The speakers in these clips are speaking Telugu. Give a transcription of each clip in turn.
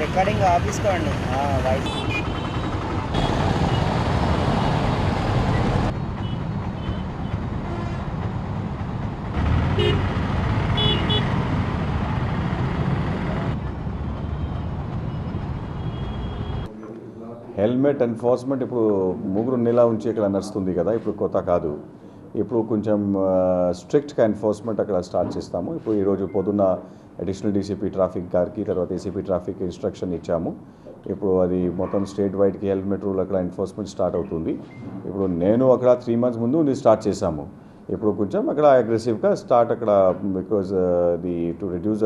రికార్డింగ్ ఆపేసుకోండి వాయిస్. హెల్మెట్ ఎన్ఫోర్స్మెంట్ ఇప్పుడు 3 నెలల నుంచి ఇక్కడ నడుస్తుంది కదా, ఇప్పుడు కొత్త కాదు. ఇప్పుడు కొంచెం స్ట్రిక్ట్గా ఎన్ఫోర్స్మెంట్ అక్కడ స్టార్ట్ చేస్తాము. ఇప్పుడు ఈరోజు పొద్దున్న అడిషనల్ డీసీపీ ట్రాఫిక్ గారికి, తర్వాత ఏసీపీ ట్రాఫిక్ ఇన్స్ట్రక్షన్ ఇచ్చాము. ఇప్పుడు అది మొత్తం స్టేట్ వైడ్కి హెల్మెట్ రూల్ అక్కడ ఎన్ఫోర్స్మెంట్ స్టార్ట్ అవుతుంది. ఇప్పుడు నేను అక్కడ 3 months ముందు స్టార్ట్ చేశాము. ఇప్పుడు కొంచెం అక్కడ అగ్రెసివ్గా స్టార్ట్ అక్కడ, because to reduce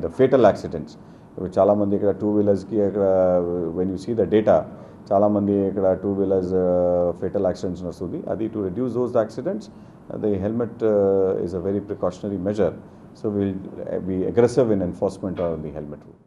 the fatal accidents. ఇప్పుడు చాలామంది ఇక్కడ 2 wheelersకి అక్కడ when you see the data, చాలామంది ఇక్కడ 2 wheelers ఫేటల్ యాక్సిడెంట్స్ వస్తుంది. అది to reduce those accidents, the helmet is a very precautionary measure. So will be aggressive in enforcement of the helmet rule.